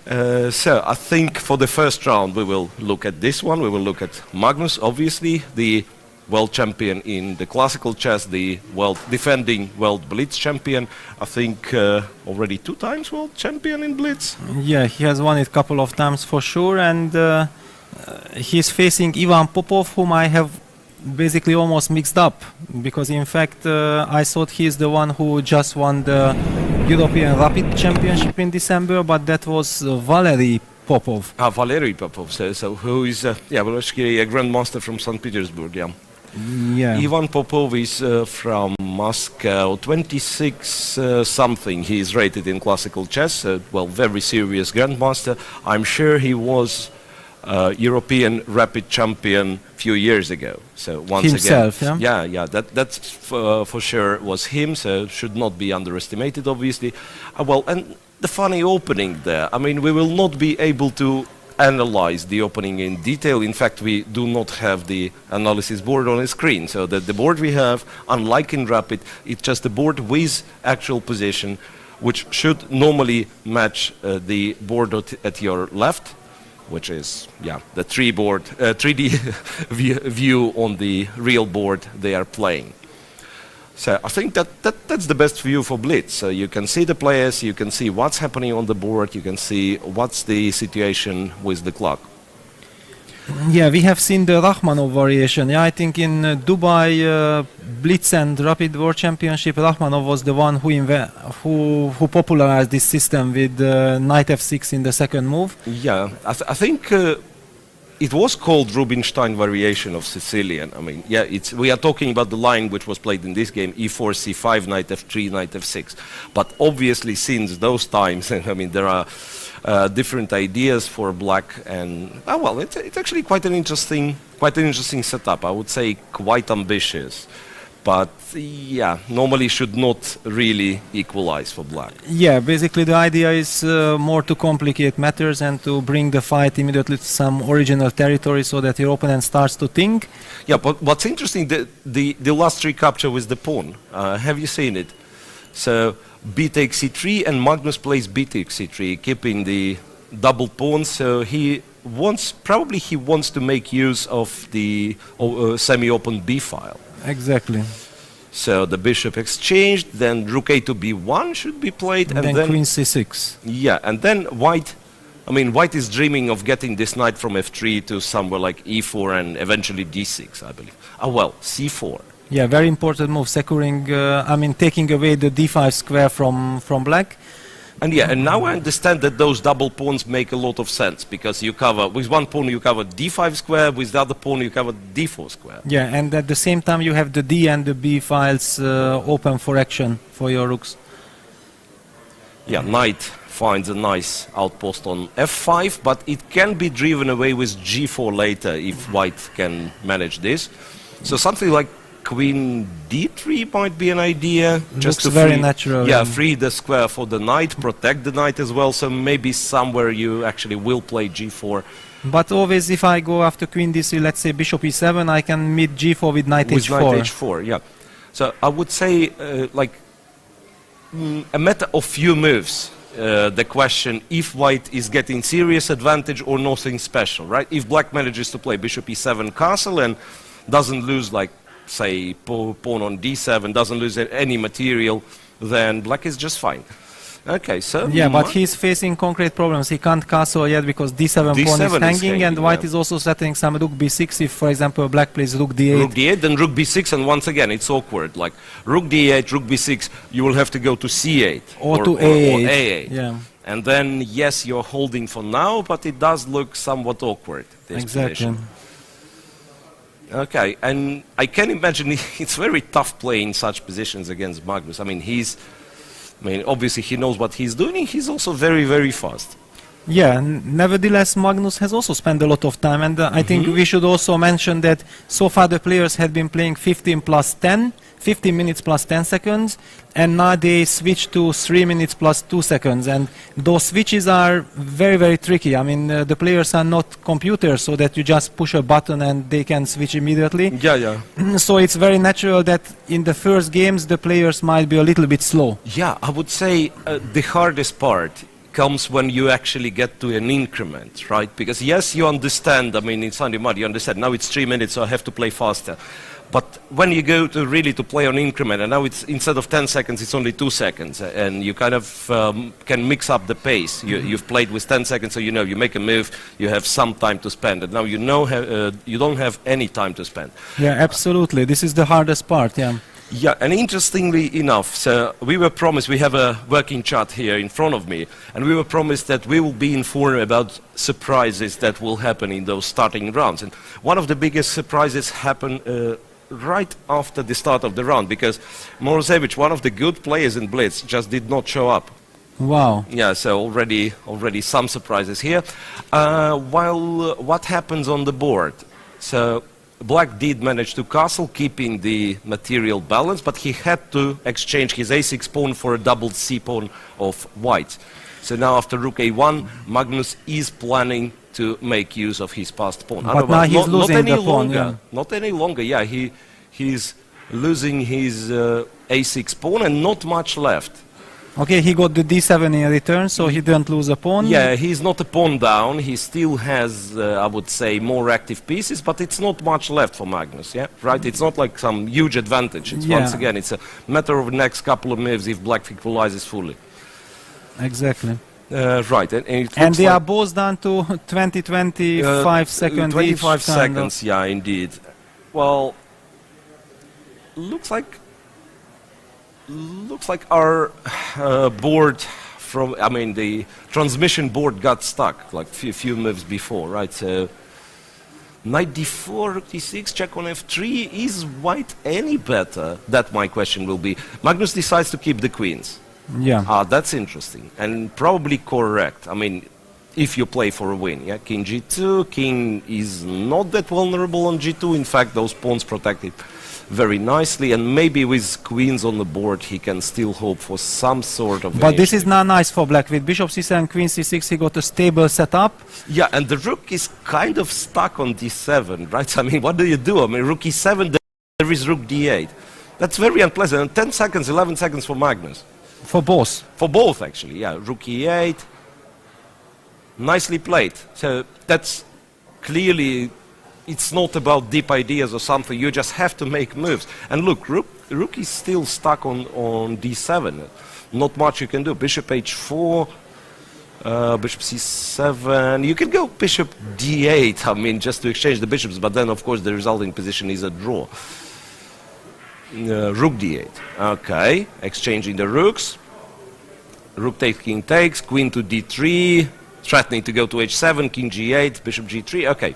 So I think for the first round we will look at this one. We will look at Magnus, obviously, the world champion in the classical chess, the defending world blitz champion. I think already 2 times world champion in blitz. Yeah, he has won it a couple of times for sure, and he's facing Ivan Popov, whom I have basically almost mixed up, because in fact I thought he's the one who just won the European Rapid Championship in December, but that was Valery Popov. Valery Popov, so who is well, actually a grandmaster from St. Petersburg, yeah. Yeah. Ivan Popov is from Moscow, 26 something. He is rated in classical chess. Well, very serious grandmaster. I'm sure he was European rapid champion a few years ago. So once himself, again, yeah? that's for sure was him. So should not be underestimated, obviously. Well, and the funny opening there. I mean, we will not be able to analyze the opening in detail. In fact, we do not have the analysis board on the screen. So that the board we have, unlike in Rapid, it's just a board with actual position, which should normally match the board at your left, which is the 3D view on the real board they are playing. So I think that's the best view for blitz. So you can see the players, you can see what's happening on the board, you can see what's the situation with the clock. Yeah, we have seen the Rachmanov variation. Yeah, I think in Dubai Blitz and Rapid World Championship, Rachmanov was the one who popularized this system with knight f6 in the second move. Yeah, I think it was called Rubinstein variation of Sicilian. I mean, yeah, we are talking about the line which was played in this game, e4, c5, knight f3, knight f6. But obviously, since those times, I mean, there are different ideas for black, and well, it's actually quite an interesting setup. I would say quite ambitious. But yeah, normally should not really equalize for black. Yeah, basically the idea is more to complicate matters and to bring the fight immediately to some original territory so that your opponent starts to think. Yeah, but what's interesting, the last recapture with the pawn. Have you seen it? So b takes c3 and Magnus plays b takes c3, keeping the double pawns. So he wants to make use of the semi-open b file. Exactly. So the bishop exchanged, then rook a to b1 should be played, and then queen c6. Yeah, and then white is dreaming of getting this knight from f3 to somewhere like e4 and eventually d6, I believe. Well, c4. Yeah, very important move, securing, taking away the d5 square from black. And yeah, and now I understand that those double pawns make a lot of sense, because you cover, with one pawn you cover d5 square, with the other pawn you cover d4 square. Yeah, and at the same time you have the d and the b files open for action for your rooks. Yeah, knight finds a nice outpost on f5, but it can be driven away with g4 later if white can manage this. So something like queen d3 might be an idea. Just to very natural. Yeah, free the square for the knight, protect the knight as well. So maybe somewhere you actually will play g4. But always, if I go after queen d3, let's say bishop e7, I can meet g4 with knight h4. With knight h4, yeah. So I would say a matter of few moves. The question if white is getting serious advantage or nothing special, right? If black manages to play bishop e7 castle and doesn't lose, like, say, pawn on d7, doesn't lose any material, then black is just fine. Okay, so... Yeah, but he's facing concrete problems. He can't castle yet because d7 pawn is hanging, and white is also threatening some rook b6 if, for example, black plays rook d8. Rook d8, then rook b6, and once again, it's awkward. Like, rook d8, rook b6, you will have to go to c8. Or to a8. Or a8. Yeah. And then, yes, you're holding for now, but it does look somewhat awkward, this position. Okay, and I can imagine it's very tough playing such positions against Magnus. I mean, obviously he knows what he's doing. He's also very, very fast. Yeah, nevertheless, Magnus has also spent a lot of time, and I think we should also mention that so far the players had been playing 15 minutes plus 10 seconds, and now they switch to 3 minutes plus 2 seconds, and those switches are very, very tricky. I mean, the players are not computers, so that you just push a button and they can switch immediately. Yeah. So it's very natural that in the first games the players might be a little bit slow. Yeah, I would say the hardest part comes when you actually get to an increment, right? Because yes, you understand, I mean, in Sunday mud, you understand, now it's 3 minutes, so I have to play faster. But when you go to really to play on increment, and now it's instead of 10 seconds, it's only 2 seconds, and you kind of can mix up the pace. You've played with 10 seconds, so you know, you make a move, you have some time to spend, and now you know you don't have any time to spend. Yeah, absolutely. This is the hardest part, yeah. Yeah, and interestingly enough, so we were promised, we have a working chart here in front of me, and we were promised that we will be informed about surprises that will happen in those starting rounds. And one of the biggest surprises happened right after the start of the round, because Morozevich, one of the good players in Blitz, just did not show up. Wow. Yeah, so already some surprises here. While what happens on the board? So Black did manage to castle, keeping the material balance, but he had to exchange his a6 pawn for a double c pawn of white. So now after rook a1, Magnus is planning to make use of his passed pawn. But now he's losing the pawn, yeah. Not any longer, yeah. He's losing his a6 pawn and not much left. Okay, he got the d7 in return, so he didn't lose a pawn. Yeah, he's not a pawn down. He still has, I would say, more active pieces, but it's not much left for Magnus, yeah? Right? It's not like some huge advantage. It's once again, it's a matter of the next couple of moves if Black equalizes fully. Exactly. Right, and they are both down to 25 seconds 25 each, seconds, yeah, indeed. Well, looks like our board from, I mean, the transmission board got stuck like a few moves before, right? So knight d4, rook d6, check on f3. Is white any better? That my question will be. Magnus decides to keep the queens. Yeah. That's interesting and probably correct. I mean, if you play for a win, yeah. King g2, king is not that vulnerable on g2. In fact, those pawns protect it very nicely, and maybe with queens on the board he can still hope for some sort of. But this is not nice for Black. With bishop c7, queen c6, he got a stable setup. Yeah, and the rook is kind of stuck on d7, right? I mean, what do you do? I mean, rook e7, there is rook d8. That's very unpleasant. And 10 seconds, 11 seconds for Magnus. For both. For both, actually, yeah. Rook e8. Nicely played. So that's clearly, it's not about deep ideas or something. You just have to make moves. And look, rook is still stuck on d7. Not much you can do. Bishop h4, bishop c7. You can go bishop d8, I mean, just to exchange the bishops. But then, of course, the resulting position is a draw. Rook d8. Okay, exchanging the rooks. Rook takes, king takes, queen to d3, threatening to go to h7, king g8, bishop g3. Okay,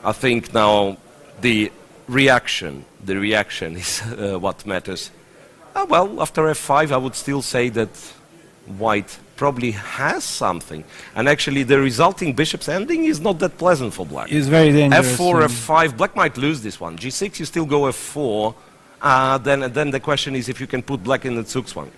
I think now the reaction is what matters. Well, after f5, I would still say that white probably has something. And actually, the resulting bishop's ending is not that pleasant for Black. It's very dangerous. f4, f5, Black might lose this one. g6, you still go f4. Then the question is if you can put Black in the Zugzwang.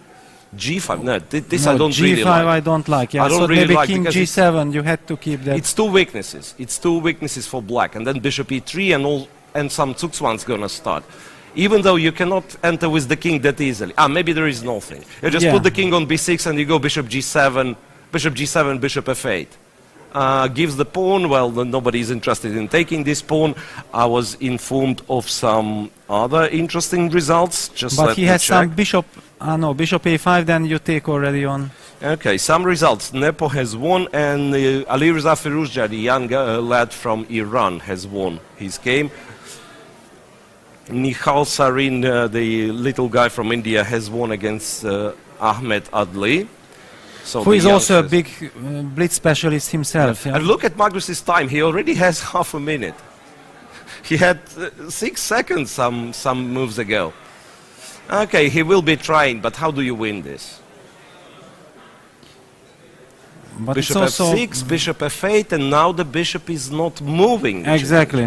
G5, no, this no, I don't G5 really like. I don't like, yeah. I don't so really maybe like king G7, you had to keep that. It's two weaknesses. It's two weaknesses for Black. And then bishop e3 and some Zugzwang's gonna start. Even though you cannot enter with the king that easily. Maybe there is nothing. You just put the king on b6 and you go bishop g7, bishop g7, bishop f8. Gives the pawn, well, nobody is interested in taking this pawn. I was informed of some other interesting results. But he has some bishop, no, bishop a5, then you take already on. Okay, some results. Nepo has won, and Ali Reza Firuzja, the young lad from Iran, has won his game. Nihal Sarin, the little guy from India, has won against Ahmed Adli. So who is also a big blitz specialist himself. Yeah. And look at Magnus's time. He already has half a minute. He had 6 seconds some moves ago. Okay, he will be trying, but how do you win this? But bishop f6, bishop f8, and now the bishop is not moving. Exactly.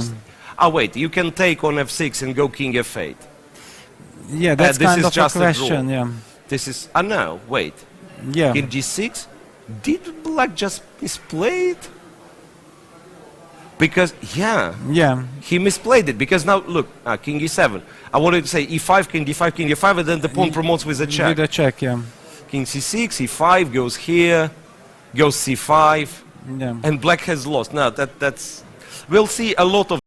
Wait, you can take on f6 and go king f8. Yeah, that's kind of a question, yeah. This is, no, wait. Yeah. King g6, did Black just misplay it? Because, yeah, he misplayed it. Because now, look, king e7. I wanted to say e5, king d5, king d5, and then the pawn promotes with a check. With a check, yeah. King c6, e5 goes here. goes c5, Yeah. and black has lost. Now that's we'll see a lot of